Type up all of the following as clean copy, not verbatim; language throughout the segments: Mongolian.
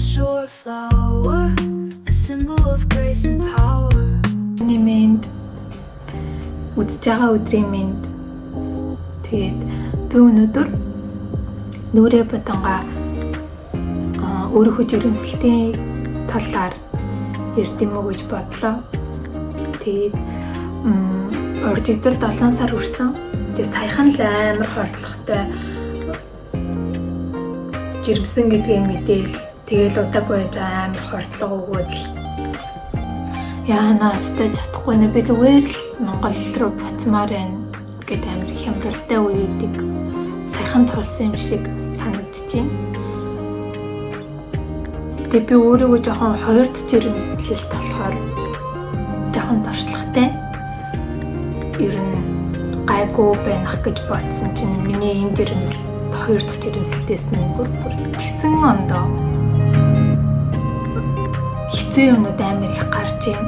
shore flower, a symbol of grace and power. Минь үзэж байгаа өдрийн минь. Тэгээд би өнөөдөр нүрээ Батанга өөрийнхөө жирэмслэлтийн талаар ярдэмүү гэж бодлоо. Тэгээд оржигдор 7 сар хүрсэн. Тэгээд саяхан л амар хордлоготой жирэмсэн гэдгийг мэдээл. Тэгэл удаагүй байж амар хордлого өгөөд л яанаас тэ чадахгүй нэ би зүгээр л Монгол руу буцмаар байна гэд амар хямралтай үеүүдийг саяхан тулсан юм шиг санагдчихээн. Тэгээ би өөрийгөө жоохон хоёрт жирэмслэлт болохоор жоохон туршлагатай. Ер нь гайгүй байх гэж бодсон чинь миний энэ жирэмслэлт хоёр дахь жирэмслэлтээс нь бүр тэгсэн ондоо хэцүү юмнууд амар их гарч ийн.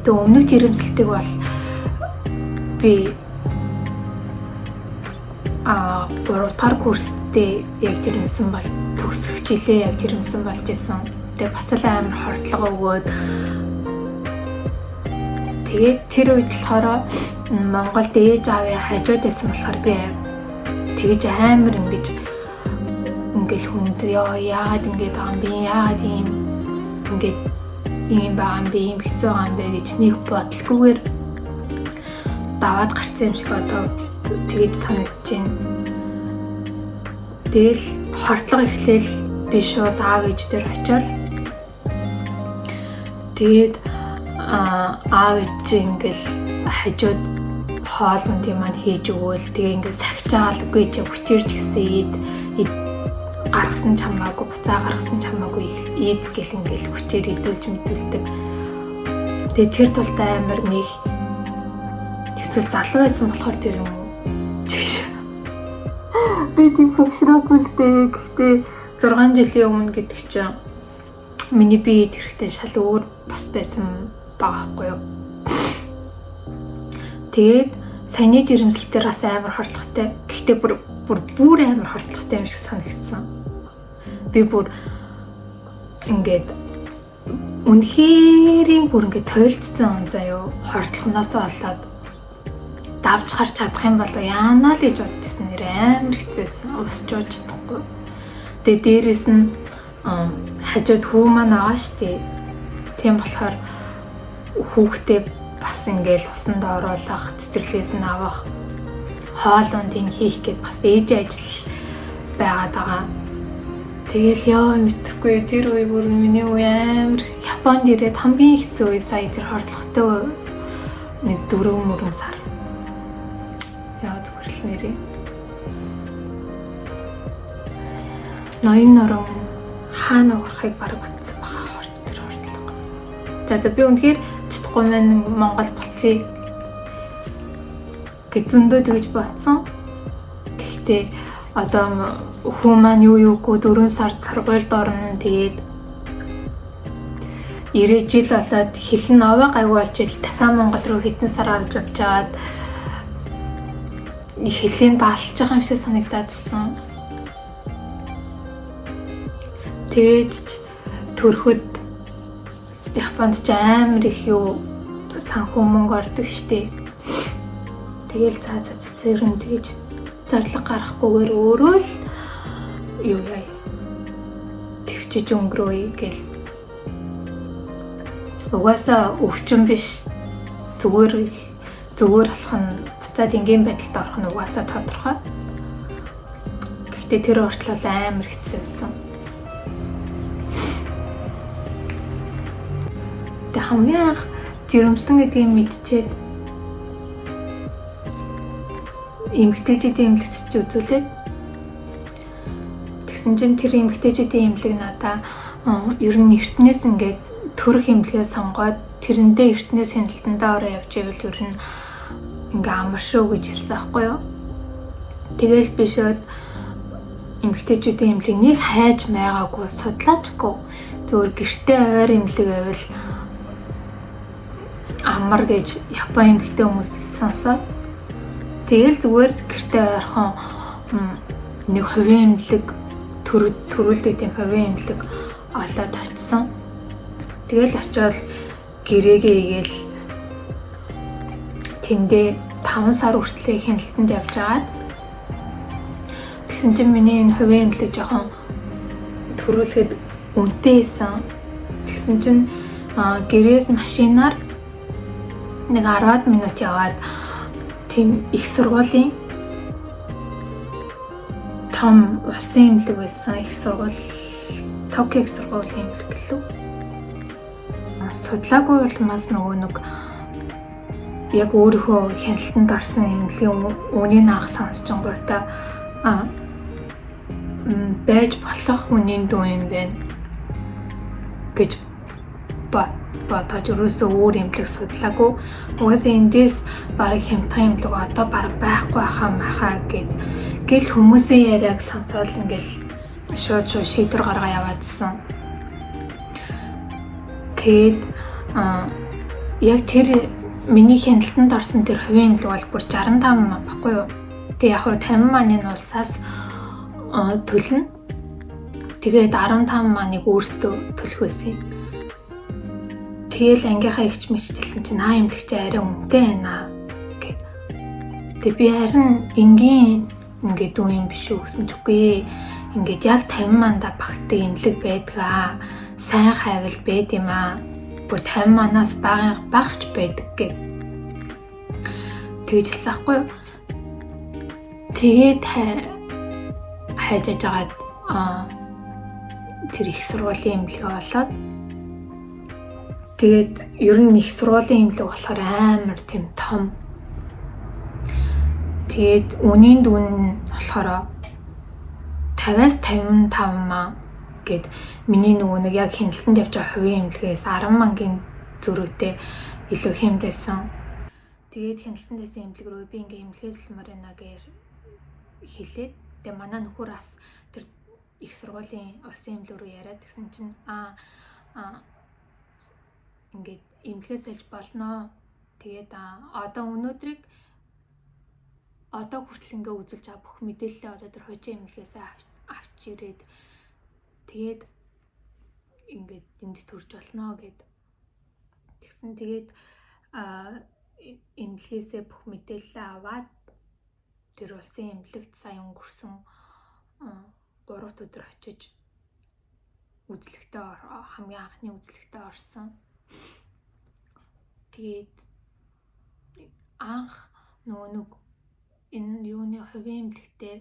Тэгээ өмнөх жирэмслэлтийг бол би 3 дахь курстээ яг жирэмсэн бол төгсөх жилээ яг жирэмсэн болж исэн. Тэгээ бас л амар хордлого өгөөд тэгээд тэр үед болохоор Монголд ээж аавын хажууд байсан болохоор би тэгэж амар ингээл хүнд яагаад ингэж байгаа юм бэ? Яагаад ингэж ийм байгаа юм бэ? Ийм хэцүү байгаа юм бэ гэж нэг бодлогоогоор даваад гарсан юм шиг одоо тэгэж санагдаж байна. Тэгэл хордлого эхлээл би шууд аав ээж дээр очиод тэгээд аав ээж ингээл хажууд хоолунд юм хийж өгөөл тэгээ ингээд сахижаалаггүй чи хүчээрч гисэн ид гаргасан чамаагүй буцаа гаргасан чамаагүй ид гэл ингээл хүчээр идүүлж мэдүүлдэг. Тэгээ тэр тулд амар нэг эсвэл залуу байсан болохоор тэр юм уу чиш би тийм хөшрөөгүй л дээ. Гэхдээ 6 жилийн өмнө гэдэг чинь миний бие тэрхтээ шал өөр бас байсан байхгүй юу. Тэгээд саяны жирэмслэлтээр бас амар хордлоготой. Гэхдээ бүр амар хордлоготой юм шиг санагдсан. Би бүр ингээд үнэхэрийн бүр ингээд тойлцсон заяо. Хордлогоноос болоод давж гарч чадах юм бол яанаа л гэж бодчихсон. Нэр амар хэцүүсэн. Босч ууж чадахгүй. Тэгээ дээрэс нь хажууд хүү маань байгаа штеп. Тийм болохоор хүүхдээ бас ингээл усанд оруулах, цэцэрлэгээс нь авах, хоолунд хийх гэд бас ээж ажил байгаад байгаа. Тэгэл яа мэдхгүй тэр үе бүр миний үе амар Японд ирээд хамгийн хэцүү үе сая тэр хордлоготой нэг 4 сар. Яа зүгэрл нэрээ. Ноён нороо минь хаана урахыг бараг утсан баха тэр хордлого. За би үнэхээр чадахгүй мэн Монгол буцъя гэж зөндөө тэгж бодсон. Гэхдээ одоо хүн маань юугүй 4 сард сургуульд орно. Тэгээд 90 жил болоод хэлн овоо гайгүй болж ил дахиад Монгол руу хэдэн сар авч явжгаад хэлийг баалж байгаа юм шиг санагдаадсан. Тэгээд төрөхөд Японд ч амар их юу санхүү мөнгө ордог штеп. Тэгэл зэрэн тэгж зарлаг гарахгүйгээр өөрөө л юу яа төвчж өнгөрөөе гэл. Угаасаа өвчин биш зүгээр болох нь буцаад ингийн байдалд орох нь угаасаа тодорхой. Гэхдээ тэр хүртэл амар хэцүү байсан. Тэг хамгийн анх жирэмсэн гэдгийг мэдчихээд эмэгтэйчүүдийн эмнэлэгт ч үзүүлээд тэгсэн чинь тэр эмэгтэйчүүдийн эмнэлэг надаа ер нь эртнээс ингээд төрөх эмнэлгээ сонгоод тэрэндээ эртнээс хяналтандаа ороо явж ивэл ер нь ингээ амар шүү гэж хэлсэн байхгүй юу. Тэгэл би шууд эмэгтэйчүүдийн эмнэлэг нэг хайж байгаагүй судлаачгүй зөвөр гэртээ ойр эмнэлэг байвал амар гэж Япон эмэгтэй хүмүүс сонсоод тэгэл зүгээр гэртээ ойрхон нэг хувийн эмнэлэг төрүүлдэг тийм хувийн эмнэлэг олоод очсон. Тэгэл очиод гэрээгээ игээл тэндээ 5 сар хүртлээр хяналтанд явж агаад тэгсэн чинь миний энэ хувийн эмнэлэг жоохон төрүүлэхэд үнэтэй байсан. Тэгсэн чинь гэрээс машинаар нэг 10 минут яваад тийм их сургуулийн том улсын эмнэлэг байсан. Их сургууль Токио их сургуулийн эмнэлэг гэлөө. Судлаагүй улмаас нөгөө нэг яг өөрийнхөө хяналтанд орсон эмнэлгийн үнийн анх сонсчингуудаа байж болох үнийн дүү юм байна гэж бодож өрөөсөө өөр эмнэлэг судлаагүй. Угаасаа эндээс бараг хямдхан эмнэлэг одоо бараг байхгүй хаа гэл хүмүүсийн яриаг сонсоод ингээл шууд шийдвэр гаргаа яваадсан. Тэгээд яг тэр миний хяналтанд орсон тэр хувийн эмнэлэг бол бүр 65 мянга баггүй юу. Тэг яг хуу 50 маань улсаас төлнө. Тэгээд 15 мааныг өөрсдөө төлөх байсан юм. Тэгэл ангийнхаа ихч мэгчилсэн чинь эмнэлэг чи арай үнэтэй байна гэд. Тэг би харин энгийн ингээд үе юм биш үү гэсэн ч үгүй. Ингээд яг 50 маанда багтдаг эмнэлэг байдгаа. Сайн хайвал байд юм аа. Бүр 50 манаас багч байдаг гэд. Тэгж хэлсэн аахгүй юу. Тэгээд хайж ажгаад тэр их сургуулийн эмнэлгээ болоод тэгээд ер нь их сургуулийн эмнэлэг болохоор амар тийм том. Тэгээд үнийн дүн болохоор 50-аас 55 маа гэд миний нөгөө нэг яг хяналтанд явж байгаа хувийн эмнэлгээс 10 мангийн зөрүүтэй илүү хямд байсан. Тэгээд хяналтанд байсан эмнэлэг рүү би ингээ эмнэлгээсэлмээр байна гэж хэлээд тэгээ манай нөхөр бас тэр их сургуулийн улсын эмнэлэг рүү яриад тэгсэн чинь ингээд эмнэлгээс олж болноо. Тэгээд одоо өнөөдрийг одоо хүртэл ингээ үзүүлж байгаа бүх мэдээлэлээ одоо тэр хожим эмнэлгээс авч ирээд тэгээд ингээд энд төрж болно гэд. Тэгсэн тэгээд эмнэлгээсээ бүх мэдээлэлээ аваад тэр улсын эмнэлэгт сая өнгөрсөн 3 өдөр очиж үзлэгтээ хамгийн анхны үзлэгтээ орсон. Тэгээд анх нөгөө энэ юуны хувийн эмнэлэгтээ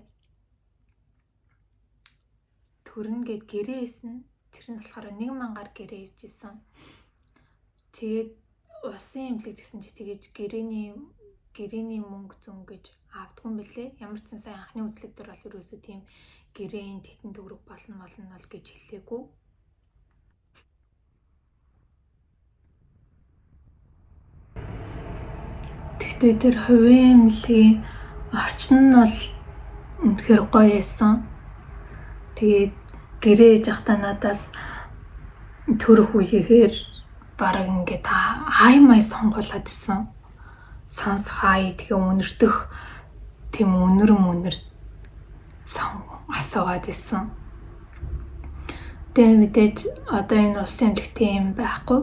төрнө гэд гэрээсэн. Тэр нь болохоор 1 мянгаар гэрээ ижсэн. Тэгээд улсын эмнэлэг гэсэн чи тэгэж гэрээний мөнгө зүүн гэж авдгүй юм бэлээ. Ямар ч сайн анхны үзлэг дээр бол ерөөсөө тийм гэрээний тэтэн төгрөг болно бол гэж хэлээгүй. Тэгтээ тэр хувийн эмнэлгийн орчин нь бол үнэхээр гоё байсан. Тэгээд гэрээ ээж ахта надаас төрөх үеэгээр бараг ингээд хай май сонгуулад исэн. Сонс хай тэгээ үнэрдэх тийм үнэр асуугаад исэн. Тэгээ мэдээж одоо энэ улсын эмнэлэгтэй юм байхгүй.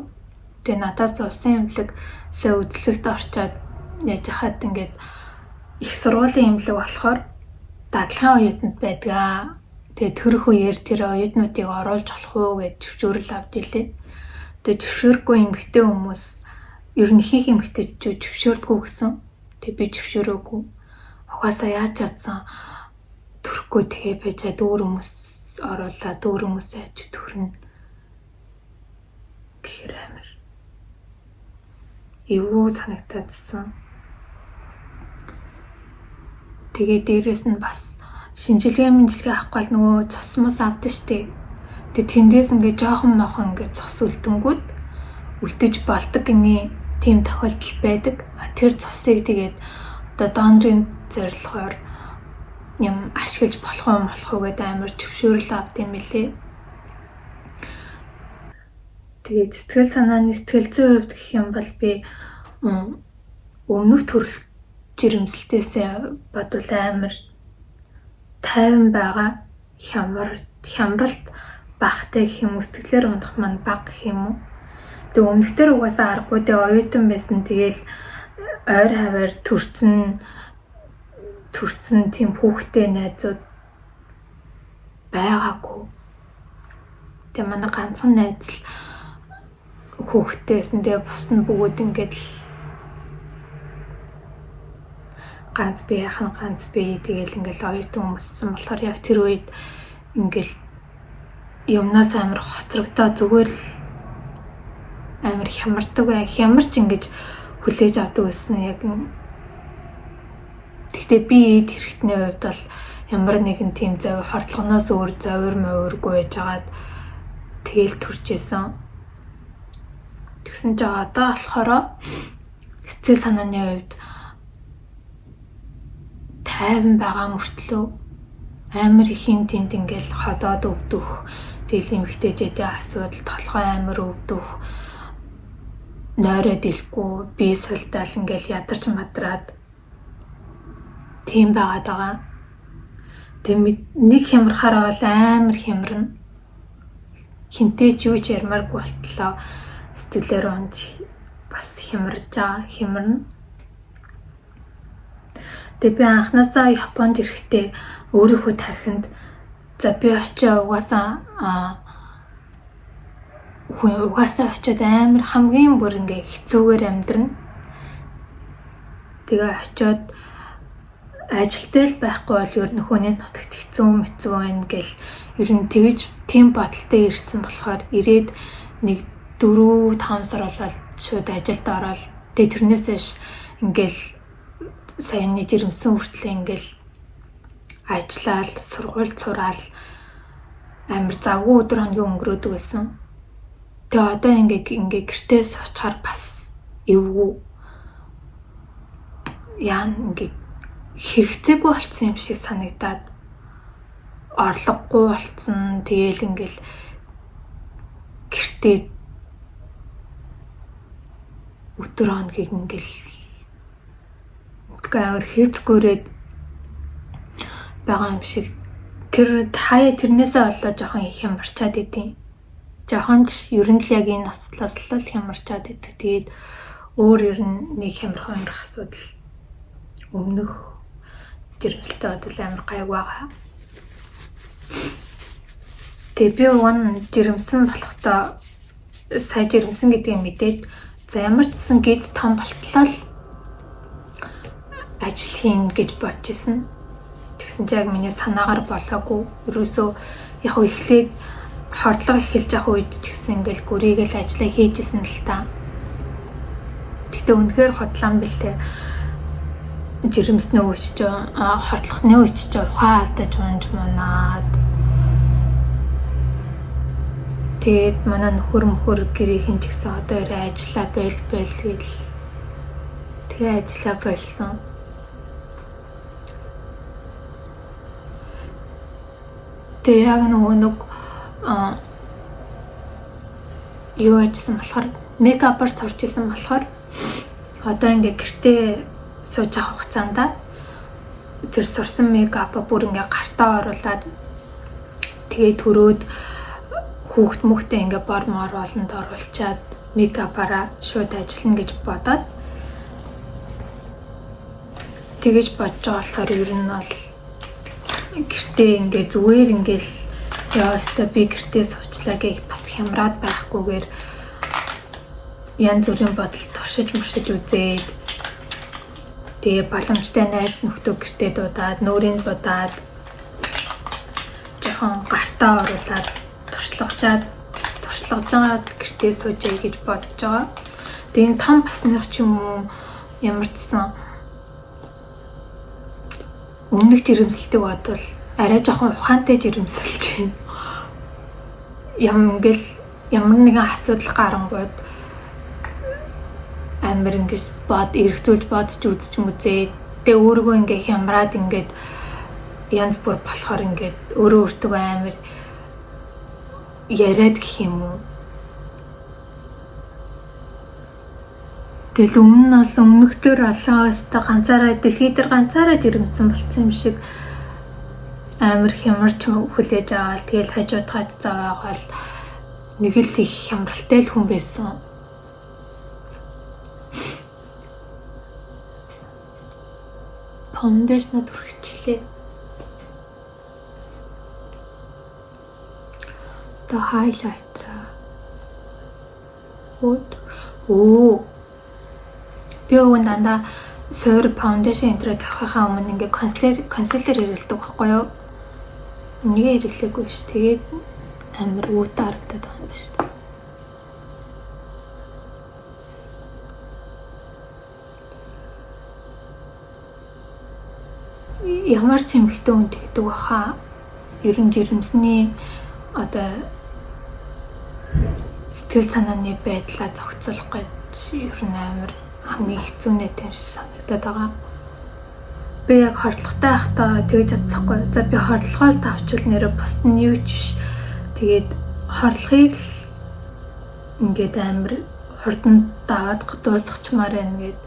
Тэгээ надаас улсын эмнэлэг үзлэгт орчоод яаж хаад ингээд их сургуулийн эмнэлэг болохоор дадлахын оюутнууд байдгаа. Тэгээ төрөх үеэр тэр оюутнуудыг оруулж болох уу гэж зөвшөөрөл авч илээ. Тэгээ зөвшөөрөхгүй эмэгтэй хүмүүс ер нь ихэнх эмэгтэйчүүд зөвшөөрдгөө гэсэн. Тэгээ би зөвшөөрөөгүй. Угаасаа яаж чадсан төрөхгүй тэгээ байжаад өөр хүмүүс оруулаад өөр хүмүүс яаж төрнө гэхэр амир эвгүй санагтаадсан. Тэгээ дээрэс нь бас шинжилгээ авахгүй бол нөгөө цус мус авдаг штеп. Тэгээ тэндээс ингээ жоохон мохон ингээ цус үлдэнгүүд үлдэж болдог гинэ тийм тохиолдол байдаг. Тэр цусыг тэгээд одоо донорын зорилгоор юм ашиглаж болох уу гэдэг амар зөвшөөрөл авд юм билээ. Тэгээд сэтгэл санааны сэтгэл зүйн хувьд гэх юм бол би өмнөх төрөл жирэмслэлтээс бодвол амар тайван байгаа, хямралт багтай гэх юм уу, сэтгэлээр унах маань баг гэх юм уу. Тэг өмнөдөр угаасаа аргагүй тэг оюутан байсан. Тэгэл ойр хаваар төрцөн тийм хүүхдтэй найзууд байгаагүй. Тэг манай ганцхан найз л хүүхдтэйсэн. Тэгээ бус нь бүгд ингээд л ганц би яхан ганц би тэгэл ингээл оюутан хүмүүссэн болохоор яг тэр үед ингээл юмнаас амар хоцрогдоо зүгээр л амар хямардаг бай. Хямарч ингэж хүлээж авдаг гэсэн яг. Гэхдээ би эд хэрэгтний хувьд бол ямар нэгэн тийм хордлогоноос өөр зовир мовиргүй байжгаад тэгэл төрж исэн. Тэгсэн чинь одоо болохоор эцэг санааны хувьд тайван байгаа мөртлөө амар ихийн тэнд ингээл ходоод өвдөх, тэгэл эмэгтэйчүүдийн асуудал толгой амар өвдөх, нойроо дэлэхгүй, бие сулдаал ингээл ядарч мадраад тийм байгаад байгаа. Тэг нэг хямрахаараа бол амар хямрна. Хинтээ ч юу ч ярмааргүй болтлоо. Сэтгэлээр унж бас хямарна. Тэг би анхнаасаа Японд ирэхдээ өөрийнхөө тархинд за би очиод угаасаа очиод амар хамгийн бүр ингээ хэцүүгээр амьдрна. Тэгээ очиод ажилтай л байхгүй бол ер нь хүний нутагт хэцүү байна гэл ер нь тэгж тийм бодолтой ирсэн болохоор ирээд нэг 4-5 сар болоод шууд ажилд ороод тэгээ тэрнээс ш ингээл саяны жирэмсэн хүртлээ ингээл ажиллаад сургуульд сураал амар завгүй өдөр хоногийн өнгөрөөдөг байсан. Тэгээ одоо ингээ гэртээ суучаар бас эвгүй яан ингээ хэрэгцээгүй болцсон юм шиг санагдаад орлогогүй болцсон. Тэгээл ингээл гэртээ өдөр хоногийг ингээл амар хийцгүүрээд байгаа юм шиг. Тэрнээсээ болоо жоохон хямарчаад идэв. Жоохон ч ер нь л яг энэ асуудлаас л хямарчаад идэв. Тэгээд өөр ер нь нэг хямрах асуудал өмнөх жирэмсэлтэй бодвол амар гайг байгаа. Тэгээ би жирэмсэн болохдоо сая жирэмсэн гэдгийг мэдээд за ямар ч гэсэн гиз том болтлоо л ажил хийн гэж бодож исэн. Тэгсэн чинь яг миний санаагаар болоогүй. Ерөөсөө яг эхлээд хордлого эхэлж явах үед ч гэсэн ингээл гүрийгээл ажиллаа хийжсэн л та. Тэгтээ үнэхээр хотлон бэлээ. Жирэмснээ өчж хордлохны өчж ухаан алдаж унж манаад. Тэгээд манай нөхөр гэрийнхэн ч гэсэн одоо ажиллаа байл гэл. Тэгээ ажиллаа болсон. Тэгээ яг нэг юу ажилласан болохоор мейкапаар сурч исэн болохоор одоо ингээ гэртээ сууж авах хугацаанд тэр сурсан мейкапа бүр ингээ гартаа оруулаад тэгээ төрөөд хүүхд мөхтэй ингээ бор мор болонд оруулчаад мейкапаараа шууд ажиллана гэж бодоод тэгэж бодож байгаа болохоор ер нь бол гэртээ ингээ зүгээр ингээл яастаа би гэртээ суучлаа гэх бас хямраад байхгүйгээр янз бүрийн бодол туршиж үзээд тэгээ боломжтой найз нөхдөө гэртээ дуудаад нүүрийн дуудаад жоохон гартаа оруулаад туршлагажгаад гэртээ суужээ гэж бодож байгаа. Тэгээ энэ том басных ч юм уу ямар ч сан өмнөх жирэмсэлтийг бодвол арай жоохон ухаантай жирэмсэлж байна. Ямар нэгэн асуудал гарангууд амар ингэж эргцүүлж бодож үзэж мүзээ. Тэгээ өөрийгөө ингээ хямраад ингээд янз бүр болохоор ингээд өөртөө амар яриад гэх юм уу. Тэгэл өмнөхдөр олоо өстө ганцаараа дэлхий дээр ганцаараа жирэмсэн болсон юм шиг амар хямарч хүлээж аваад тэгэл хажуудгаад зовоогоол нэг л их хямралтай л хүн байсан. Фаундейшнод хүрчихлээ. The highlighter. Би өгөн дандаа суур фаундейшн энтрэ тавихаа өмнө ингээ консилер хэрэглэдэг байхгүй юу? Нэгэ хэрэглээгүй ш. Тэгээд амар өөдөө харагдаад байгаа юм шүү дээ. Ямар ч эмхтэй хүн тэгдэг баха. Ер нь жирэмсний одоо сэтгэл санааны байдлаа зохицуулах гэж ер нь амар хамгийн хэцүү нэг юм шиг санагдаад байгаа. Би яг хордлоготой байхдаа тэгж чадчихгүй. За би хордлогоо л тавчвал нэрэ бусд нь юу ч биш. Тэгээд хордлогыг л ингээд амар хурдан даваад дуусгачмаар байна гэд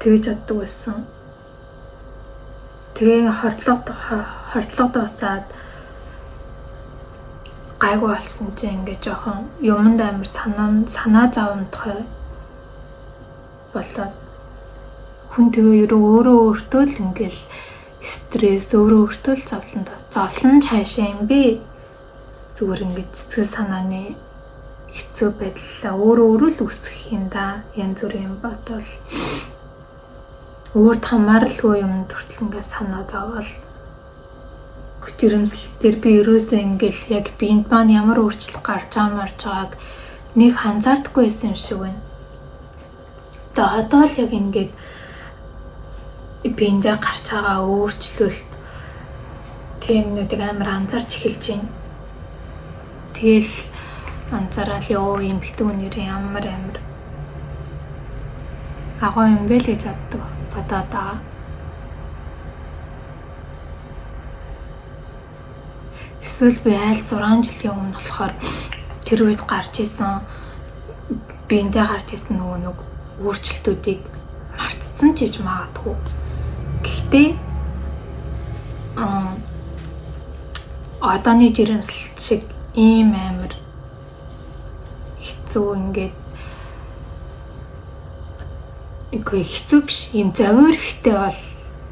тэгж боддог байсан. Тэгээ хордлого дуусаад гайгүй болсон чинь ингээд жоохон юмд амар санаа зовомдохой болоод хүн тэгээ өөрөө өөртөө л ингээл стресс өөртөө л зовлон цаашаа юм би зүгээр ингээд сэтгэл санааны хэцүү байдлаа өөрөө л үүсгэх юм да. Янз бүрийн бодвол өөрт хамааралгүй юм төртөл ингээд санаа зовол жирэмслэл дээр би ерөөсөө ингээл яг биед маань ямар өөрчлөлт гарч байгааг нэг анзаардаггүй байсан юм шиг байна. Тэгээ одоо л яг ингээд биендээ гарч байгаа өөрчлөлт тиймнүүдийг амар анзаарч эхэлж байна. Тэгэл анзаараад ёо юм битүү нэр ямар амар агуу юм бэ л гэж бодоод байгаа. Эсвэл би айл 6 жилийн өмнө болохоор тэр үед гарч исэн биендээ гарч исэн нөгөө өөрчлөлтүүдийг мартцсан ч гэж магадгүй. Гэхдээ одооны жирэмслэлт шиг ийм амар хэцүү ингээд үгүй хэцүү биш ийм завир ихтэй бол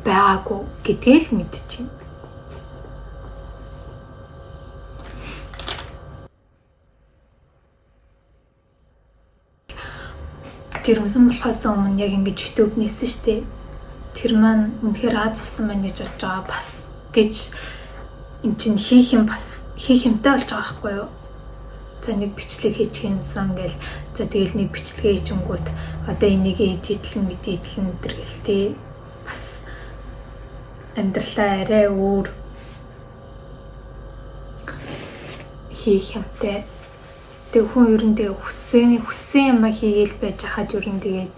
байгаагүй гэдгээ л мэдчихэв. Жирэмсэн болохоос өмнө яг ингэж YouTube нээсэн штэ. Тэр маань үнэхээр аз болсон байна гэж бодож байгаа бас гэж эн чинь хийх юмтай болж байгаа байхгүй юу? За нэг бичлэг хийчих юмсан гэл за тэгэл нэг бичлэгээ хийчингүүд одоо энийг эдитлэн гэл тээ бас амьдралаа арай өөр хийх юмтай. Тэг хүн ер нь тэгээ хүссэн юм хийгээл байж хаад ер нь тэгээд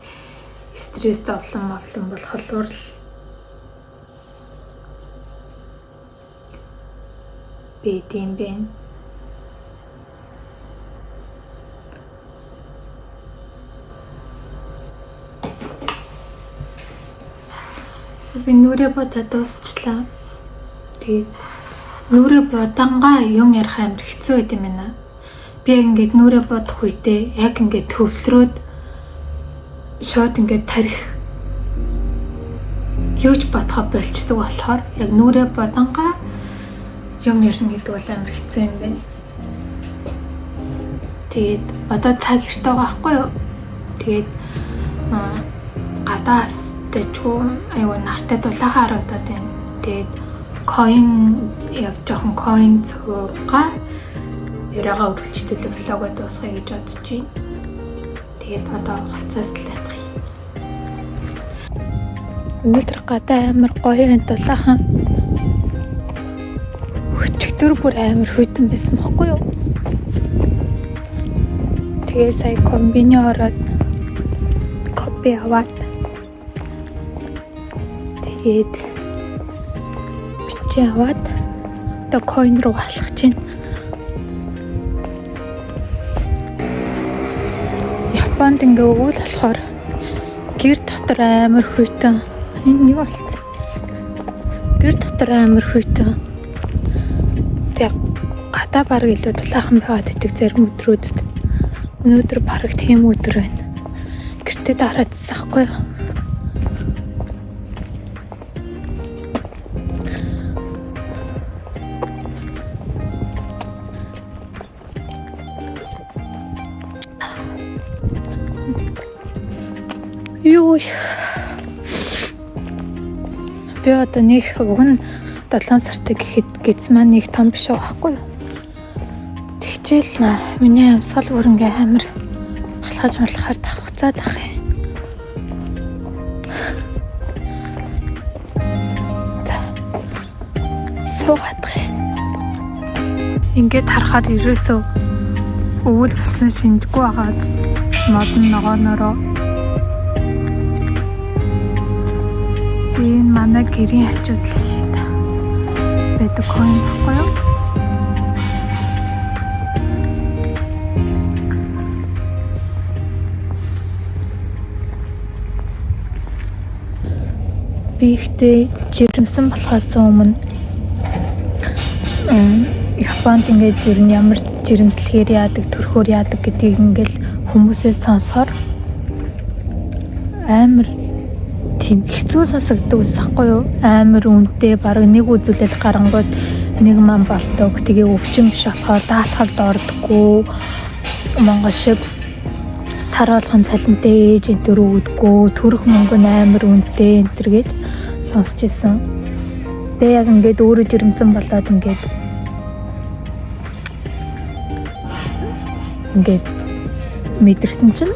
стресс зовлон болох л би тийм байна. Би нүрээ бодоод дуусчлаа. Тэгээд нүрээ бодангаа юм ярих амар хэцүү байт юм байна. Би ингээд нүрээ бодох үедээ яг ингээд төвлөрөөд шууд ингээд тарих юуч бодохоо болчдөг болохоор яг нүрээ бодангаа юм ярина гэдэг бол амар хэцүү юм байна. Тэгээд одоо цаг эрт байгаа байхгүй юу? Тэгээд гадаас дэжгүй айгу нартай дулаахан харагдаад байна. Тэгээд жоохон coin цуугаа яриагаа үргэлжлүүлээ влогоо дуусгая гэж бодож байна. Тэгээд одоо хуцаас л татах юм. Өнөөдөр гадаа амар гоё байна дулаахан. Өчигдөр бүр амар хөдөн байсан бохгүй юу? Тэгээ сая комбини ороод кофе аваад тэгээд бичээ аваад одоо coin руу алхаж байна. Японд ингээ өгвөл болохоор гэр дотор амар хөтөн. Энэ юу болц? гэр дотор амар хүйтэй. Тэг гадаа баг илүү дулаахан байгаад идэг зарим өдрүүдэд. Өнөөдөр баг тийм өдөр байна. Гэртээ дараацсахгүй. Юу би одоо нэг уг нь 7 сартай гэхэд гиз маань нэг том биш байхгүй юу? Тэгчээл миний амьсгал бүр ингээ амар халахаж малахаар давхцаад ах юм. Суугаад гэх. Ингээд харахад ерөөсөө өвөл болсон шинжгүй агаад модон ногоонороо энэ манай гэрийн хажууд л байдаг юм баггүй юу? Би ихтэй жирэмсэн болохоос өмнө Японд ингээд ер нь ямар жирэмслэхээр яадаг, төрхөөр яадаг гэдгийг ингээл хүмүүсээс сонсохоор амар тийм хэцүү сонсогддог усахгүй юу? Амар үнэтэй бараг нэг үзүүлэл гарангууд нэг ман болдог. Тэгээ өвчин биш болохоор даатгалд ордоггүй. Монгол шиг сар болгон цалинтай ээж энэ төр өгдөггүй. Төрөх мөнгө нь амар үнэтэй энэ төр гэж сонсч ирсэн. Тэгээ яг ингээд өөрөө жирэмсэн болоод ингээд мэдэрсэн чинь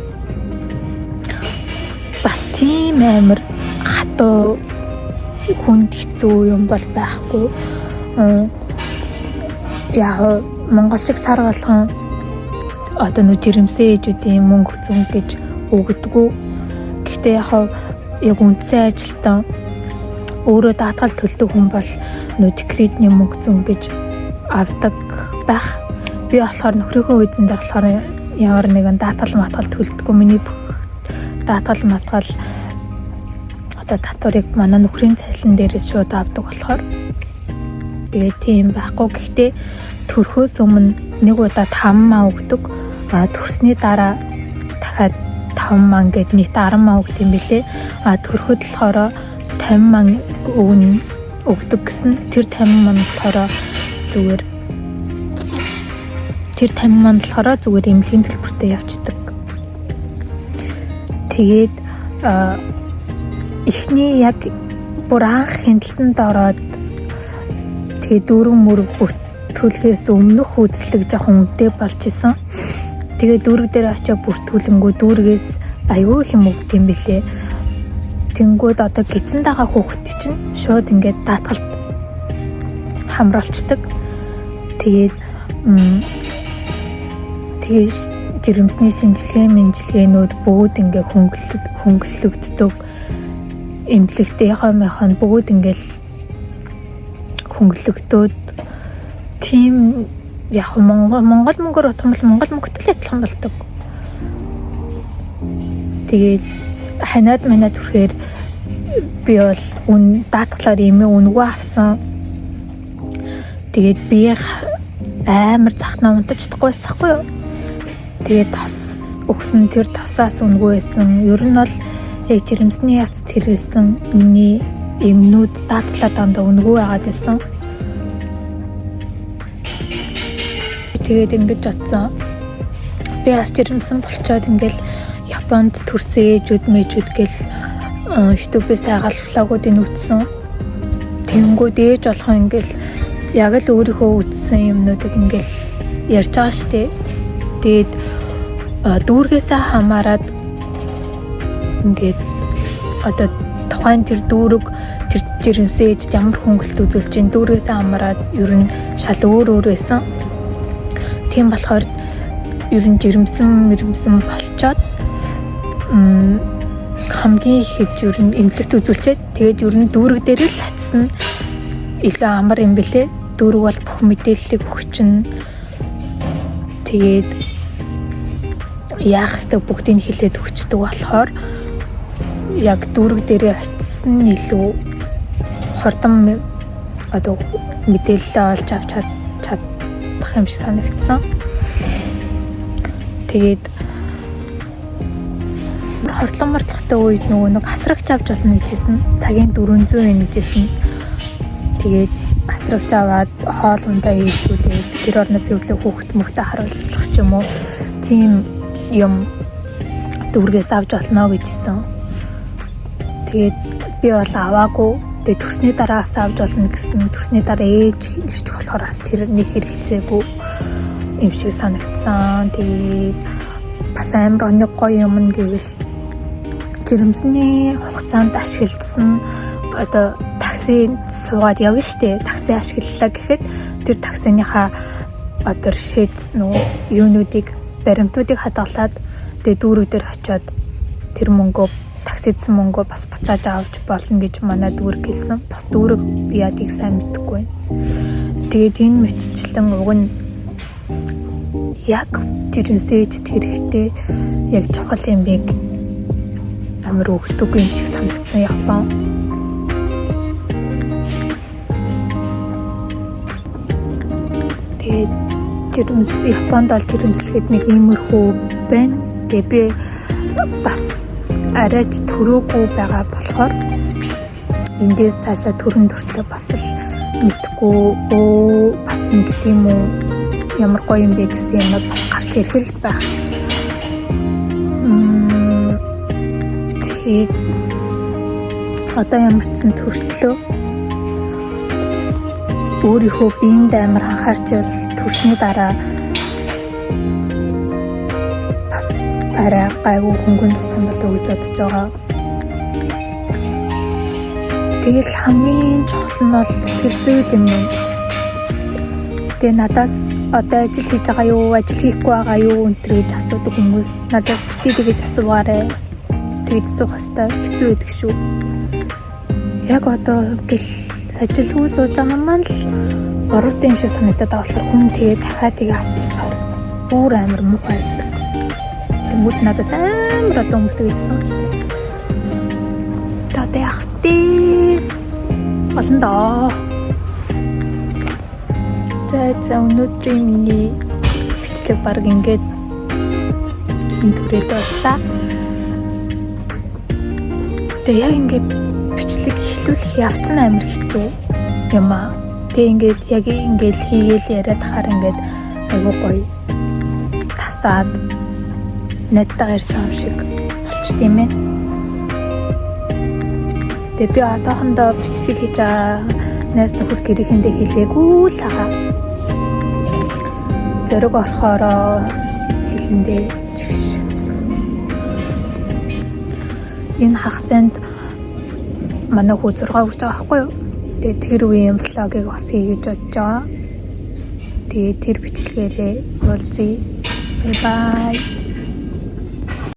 бас тийм амар хатуу хүнд хэцүү юм бол байхгүй. Яг Монгол шиг сар болгон одоо нөө жирэмсэн ээжүүдийн мөнгө зүүн гэж өгдөггүй. Гэхдээ яг үндсэн ажилтан өөрөө даатгал төлдөг хүн бол нөө декретний мөнгө зүүн гэж авдаг байх. Би болохоор нөхрийнхөө эзэнд болохоор ямар нэгэн даатгал төлдөггүй. Миний даатгал одоо татварыг манай нөхрийн цалин дээрээс шууд авдаг болохоор тэгээ тийм байхгүй. Гэхдээ төрхөөс өмнө нэг удаа 5 маа өгдөг. Төрсний дараа дахиад 5 маа гэд нийт 10 маа өгд юм билээ. Төрхөд болохоор 50 маа өгдөг гэсэн. Тэр 50 маа болохоор зүгээр эмнэлгийн төлбөртэй явждаг. Тэгээд эхний яг бүр анх хяналтанд ороод тэгээ дүүрэн мөрөг бүртгүүлэхээс өмнөх үзлэг жоохон үнэтэй болж исэн. Тэгээ дүүрэг дээр очиж бүртгүүлэнгүү дүүргээс аюу их юм өгд юм билээ. Тэнгүүд одоо гидсэн дагаа хүүхэд чинь шууд ингээд даатгалд хамруулцдаг. Тэгээд жирэмсний шинжилгээнүүд бүгд ингээ хөнгөлөгддөг. Эмнэлэгтэй яхаа бүгд ингээл хөнгөлөгдөөд тийм яг Монгол мөнгөөр утгамл Монгол мөнгөтэй адилхан болдог. Тэгээд ханаад манад түрэхээр би бол даатгалаар эмээ үнэгүй авсан. Тэгээд би амар захнаа унтаж чадахгүй байсахгүй юу? Тэгээд тос өгсөн тэр тосаас үнэгүй байсан. Ер нь бол яг жирэмсний явц тэрсэн миний эмнүүд даатгалаар дандаа үнэгүй байгаад байсан. Тэгээд ингэж бодсон. Би бас жирэмсэн болчоод ингээл Японд төрсөн ээжүүд гэл YouTube-ээс хайгаал влогуудыг үзсэн. Тэнгүүд ээж болох ингээл яг л өөрийнхөө үзсэн юмнуудыг ингээл ярьж байгаа штэ. Тэгээд дүүргээсээ хамаарад ингээд одоо тухайн тэр дүүрэг тэр жирэмсэн ээж ямар хөнгөлт үзүүлж чинь дүүргээсээ хамаарад ер нь шал өөр байсан. Тийм болохоор ер нь жирэмсэн болчоод хамгийн ихэд ер нь эмнэлэгт үзүүлчихэд тэгээд ер нь дүүрэг дээр л хатсан илүү амар юм бэлээ. Дүүрэг бол бүх мэдээллийг өгчин. Тэгээд яах ёстой бүгдийг хэлээд өгчдөг болохоор яг дүүрэг дээрээ очисон илүү хурдан одоо мэдээлэл олж авч чадах юм шиг санагдсан. Тэгээд хордлон мордлохтой үед нэг асрагч авч болно гэжсэн. Цагийн 400 yen гэжсэн. Тэгээд асрагч аваад хоол ундаа хийлгүүлээд гэр орны зөвлөө хүүхэд мөхтэй харуулах ч юм уу тийм юм дүүргээс авч болно гэжсэн. Тэгээд би бол аваагүй. Тэгээд төрсний дараагаас авч болно гэсэн. Төрсний дараа ээж ирчих болохоор бас тэр нэг хэрэгцээгүй юм шиг санагдсан. Тэгээд бас амар нэг гоё юм гэвэл жирэмсний хугацаанд ашигласан одоо таксид суугаад явна штэ. Такси ашиглалаа гэхэд тэр таксиныхаа одоо шид юунуудыг баримтуудыг хадгалаад тэгээд дүүрэг дээр очиод тэр мөнгөө таксидсан мөнгөө бас буцааж авч болно гэж манай дүүрэг хэлсэн. Бас дүүрэг яадыг сайн мэдэхгүй байна. Тэгээд энэ мэтчлэн уг нь яг жирэмсэж хэрэгтэй яг чухал юм бэ амар өгдөг юм шиг санагдсан Япон. Тэгээд Японд бол жирэмслэхэд нэг иймэрхүү байна. Тэгээд би бас арай төрөөгүй байгаа болохоор эндээс цаашаа төрөн төртлөө бас л мэдгүй бас юм гэдэг юм уу ямар гоё юм бэ гэсэн юмнууд бас гарч ирэх л байх. Тэгээд одоо ямар ч сан төртлөө өөрийнхөө биеинд амар анхаарч бол төрсний дараа бас арай гайгүй хөнгөн тусан болов гэж бодож байгаа. Тэгэл хамгийн чухал нь бол сэтгэл зүйн юм байна. Тэгээ надаас одоо ажил хийж байгаа юу, ажил хийхгүй байгаа юу өнтер гэж асуудаг хүмүүс надаас битгий тэгэж асуугаарай. Тэгэж асуух хэвээр хэцүү байдаг шүү. Яг одоо гэл ажилгүй сууж байгаа маань л бороотой юм шиг санагдаад байгаа болохоор хүн тэгээ дахиад тэгээ асуучаар бүр амар муухай байдаг. Тэнгүүд надаас амар олон хүмүүс тэгжсэн. Тэ ахтээ олон доо. За өнөөдрийн миний бичлэг баг ингээд энэ түрээд боллаа. Тэгээ яг ингээд бичлэг эхлүүлэх явцсан амар хэцүү юм аа. Тэгээ ингээд яг ингээд хийгээл яриад хахаар ингээд айгуу гоё тасаад найзтайгаа ярьж байгаа юм шиг болчих тийм ээ. Тэгээ би одоохондоо бичлэг хийж байгаа найз нөхөд гэрээхэндээ хэлээгүй л байгаа. Зориг орохороо хэлэндээ энэ хагасанд манай хүү 6 хүрч байгаа байхгүй юу? Тэгээ тэр үеийн влогийг бас хийгээд бодож байгаа. Тэгээ тэр бичлэгээрээ уулзъя. Bye bye.